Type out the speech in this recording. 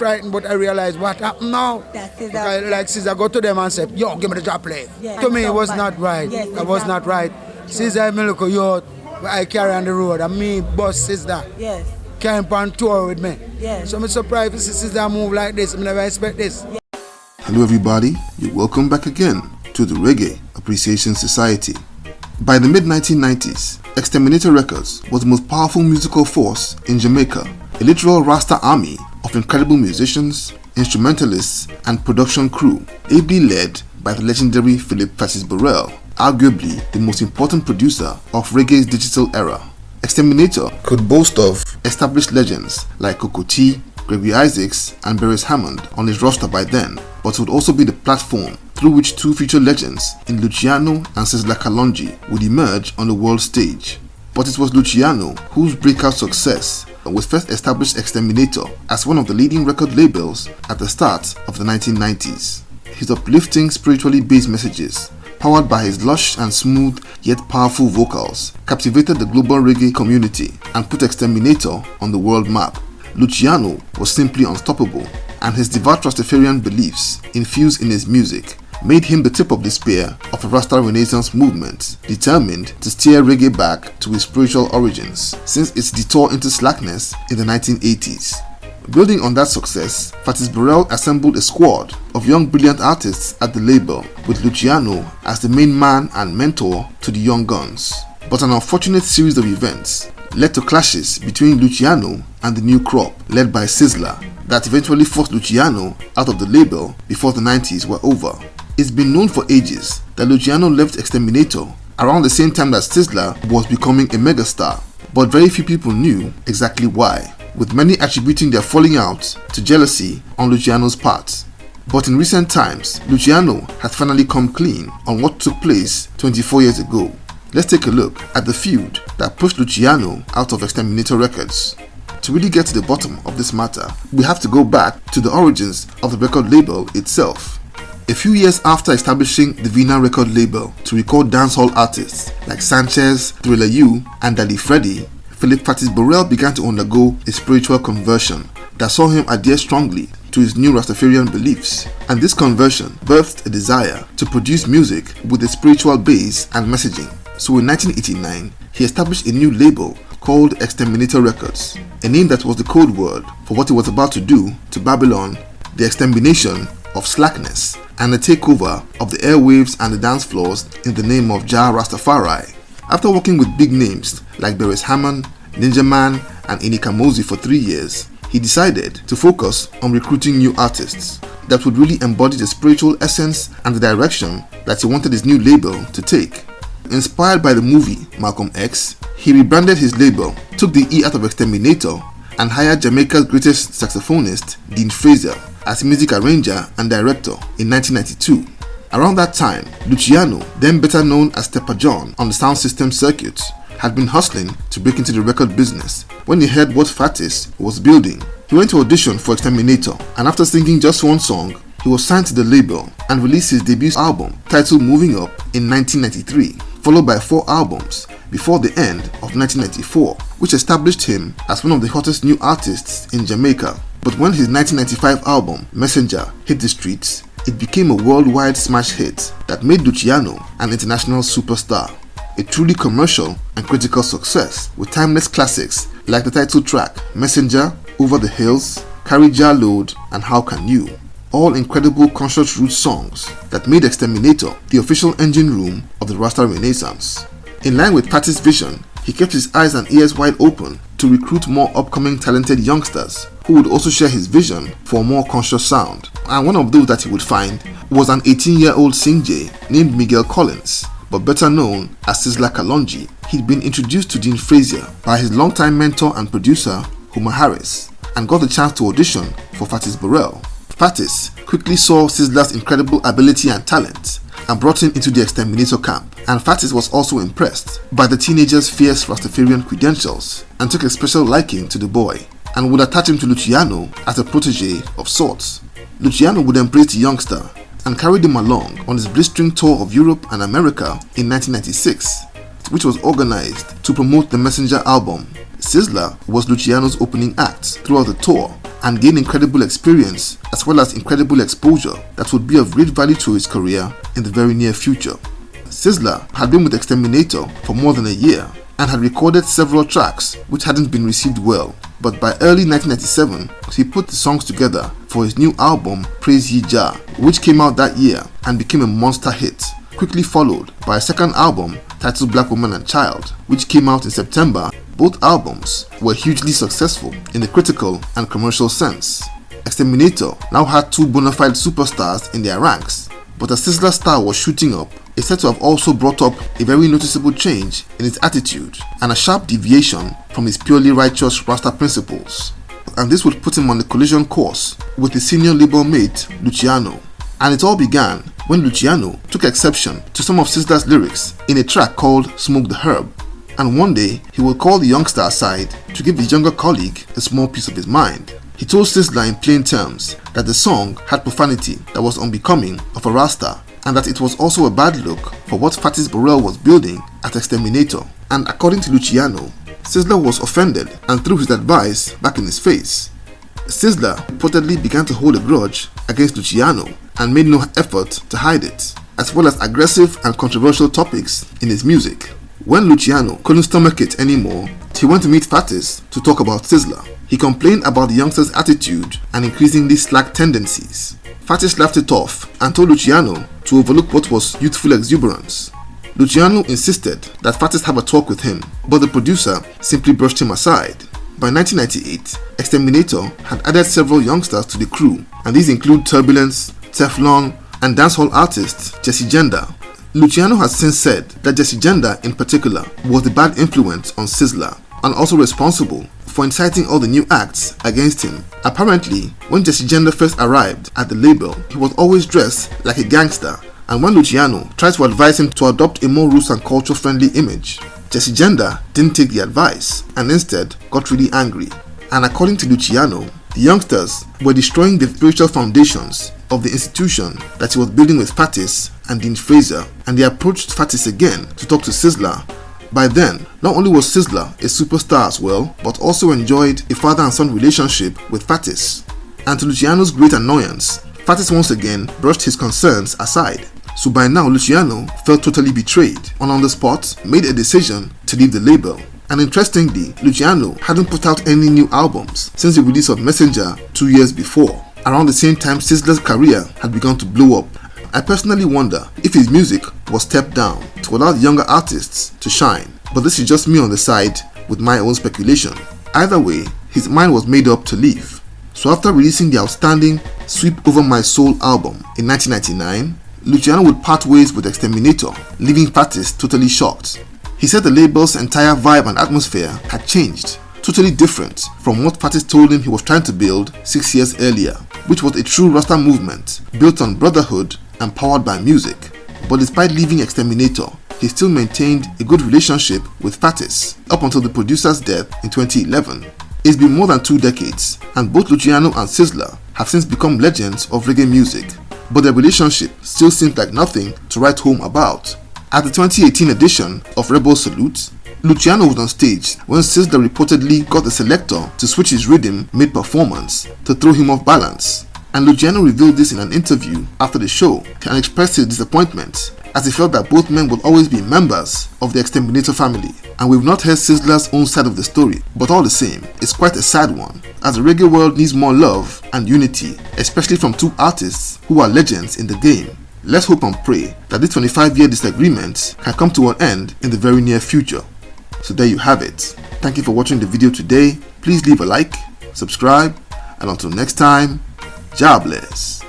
frightened, but I realized what happened now. Like Sizzla go to them and say, yo, give me the drop play. Yes. To me, it was not right. Yes, It was not right. Sizzla me look yo, I carry on the road, and me boss Sizzla. Yes. Came on tour with me. Yes. So I'm surprised to see Sizzla move like this. I never expect this. Yes. Hello everybody, you're welcome back again to the Reggae Appreciation Society. By the mid-1990s, Xterminator Records was the most powerful musical force in Jamaica, a literal Rasta army of incredible musicians, instrumentalists, and production crew, ably led by the legendary Philip Francis Burrell, arguably the most important producer of reggae's digital era. Xterminator could boast of established legends like Coco T, Gregory Isaacs, and Beres Hammond on his roster by then, but would also be the platform through which two future legends in Luciano and Sizzla Kalonji would emerge on the world stage. But it was Luciano whose breakout success was first established Xterminator as one of the leading record labels at the start of the 1990s. His uplifting, spiritually based messages, powered by his lush and smooth yet powerful vocals, captivated the global reggae community and put Xterminator on the world map. Luciano was simply unstoppable, and his devout Rastafarian beliefs infused in his music made him the tip of the spear of the Rasta Renaissance movement, determined to steer reggae back to its spiritual origins since its detour into slackness in the 1980s. Building on that success, Francis Burrell assembled a squad of young brilliant artists at the label, with Luciano as the main man and mentor to the young guns. But an unfortunate series of events led to clashes between Luciano and the new crop, led by Sizzla, that eventually forced Luciano out of the label before the 90s were over. It's been known for ages that Luciano left Xterminator around the same time that Sizzla was becoming a megastar, but very few people knew exactly why, with many attributing their falling out to jealousy on Luciano's part. But in recent times, Luciano has finally come clean on what took place 24 years ago. Let's take a look at the feud that pushed Luciano out of Xterminator Records. To really get to the bottom of this matter, we have to go back to the origins of the record label itself. A few years after establishing the Vina record label to record dancehall artists like Sanchez, Thriller U, and Daddy Freddy, Philip Francis Burrell began to undergo a spiritual conversion that saw him adhere strongly to his new Rastafarian beliefs, and this conversion birthed a desire to produce music with a spiritual base and messaging. So in 1989, he established a new label called Xterminator Records, a name that was the code word for what he was about to do to Babylon, the extermination of slackness and the takeover of the airwaves and the dance floors in the name of Jah Rastafari. After working with big names like Beres Hammond, Ninja Man, and Inika Mozi for 3 years, he decided to focus on recruiting new artists that would really embody the spiritual essence and the direction that he wanted his new label to take. Inspired by the movie Malcolm X, he rebranded his label, took the E out of Xterminator, and hired Jamaica's greatest saxophonist, Dean Fraser, as music arranger and director in 1992. Around that time, Luciano, then better known as Stepper John on the sound system circuit, had been hustling to break into the record business when he heard what Fatis was building. He went to audition for Xterminator, and after singing just one song, he was signed to the label and released his debut album titled Moving Up in 1993, followed by 4 albums before the end of 1994, which established him as one of the hottest new artists in Jamaica. But when his 1995 album Messenger hit the streets, it became a worldwide smash hit that made Luciano an international superstar. A truly commercial and critical success with timeless classics like the title track Messenger, Over the Hills, Carry Jar Load, and How Can You. All incredible conscious roots songs that made Xterminator the official engine room of the Rasta Renaissance. In line with Patty's vision, he kept his eyes and ears wide open to recruit more upcoming talented youngsters who would also share his vision for a more conscious sound. And one of those that he would find was an 18-year-old Sinjay named Miguel Collins, but better known as Sizzla Kalonji. He'd been introduced to Dean Fraser by his longtime mentor and producer, Huma Harris, and got the chance to audition for Fatis Burrell. Fatis quickly saw Sizzla's incredible ability and talent and brought him into the Xterminator camp, and Fatis was also impressed by the teenager's fierce Rastafarian credentials and took a special liking to the boy and would attach him to Luciano as a protege of sorts. Luciano would embrace the youngster and carried him along on his blistering tour of Europe and America in 1996, which was organized to promote the Messenger album. Sizzla was Luciano's opening act throughout the tour, and gain incredible experience as well as incredible exposure that would be of great value to his career in the very near future. Sizzla had been with Xterminator for more than a year and had recorded several tracks which hadn't been received well, but by early 1997 he put the songs together for his new album Praise Ye Jah, which came out that year and became a monster hit, quickly followed by a second album titled Black Woman and Child, which came out in September. Both albums were hugely successful in the critical and commercial sense. Xterminator now had two bona fide superstars in their ranks, but as Sizzla's star was shooting up, is said to have also brought up a very noticeable change in his attitude and a sharp deviation from his purely righteous Rasta principles. And this would put him on the collision course with his senior label mate Luciano. And it all began when Luciano took exception to some of Sizzla's lyrics in a track called Smoke the Herb. And one day he would call the youngster aside to give his younger colleague a small piece of his mind. He told Sizzla in plain terms that the song had profanity that was unbecoming of a Rasta, and that it was also a bad look for what Fatis Burrell was building at Xterminator. And according to Luciano, Sizzla was offended and threw his advice back in his face. Sizzla reportedly began to hold a grudge against Luciano and made no effort to hide it, as well as aggressive and controversial topics in his music. When Luciano couldn't stomach it anymore, he went to meet Fatis to talk about Sizzla. He complained about the youngster's attitude and increasingly slack tendencies. Fatis laughed it off and told Luciano to overlook what was youthful exuberance. Luciano insisted that Fatis have a talk with him, but the producer simply brushed him aside. By 1998, Xterminator had added several youngsters to the crew, and these include Turbulence, Teflon, and dancehall artist Jesse Jenda. Luciano has since said that Jesse Jenda in particular was the bad influence on Sizzla and also responsible for inciting all the new acts against him. Apparently, when Jesse Jenda first arrived at the label, he was always dressed like a gangster, and when Luciano tried to advise him to adopt a more roots and culture friendly image, Jesse Jenda didn't take the advice and instead got really angry. And according to Luciano, the youngsters were destroying the spiritual foundations of the institution that he was building with Fatis and Dean Fraser, and they approached Fatis again to talk to Sizzla. By then, not only was Sizzla a superstar as well, but also enjoyed a father and son relationship with Fatis. And to Luciano's great annoyance, Fatis once again brushed his concerns aside. So by now Luciano felt totally betrayed and on the spot made a decision to leave the label. And interestingly, Luciano hadn't put out any new albums since the release of Messenger 2 years before. Around the same time Sizzla's career had begun to blow up. I personally wonder if his music was stepped down to allow the younger artists to shine, but this is just me on the side with my own speculation. Either way, his mind was made up to leave. So after releasing the outstanding Sweep Over My Soul album in 1999, Luciano would part ways with Xterminator, leaving Fatis totally shocked. He said the label's entire vibe and atmosphere had changed, totally different from what Fatis told him he was trying to build 6 years earlier, which was a true Rasta movement built on brotherhood and powered by music. But despite leaving Xterminator, he still maintained a good relationship with Fatis up until the producer's death in 2011. It's been more than 2 decades, and both Luciano and Sizzla have since become legends of reggae music, but their relationship still seems like nothing to write home about. At the 2018 edition of Rebel Salute, Luciano was on stage when Sizzla reportedly got the selector to switch his rhythm mid-performance to throw him off balance. And Luciano revealed this in an interview after the show and expressed his disappointment as he felt that both men would always be members of the Xterminator family. And we've not heard Sizzla's own side of the story, but all the same, it's quite a sad one, as the reggae world needs more love and unity, especially from two artists who are legends in the game. Let's hope and pray that this 25-year disagreement can come to an end in the very near future. So there you have it. Thank you for watching the video today. Please leave a like, subscribe, and until next time, God bless.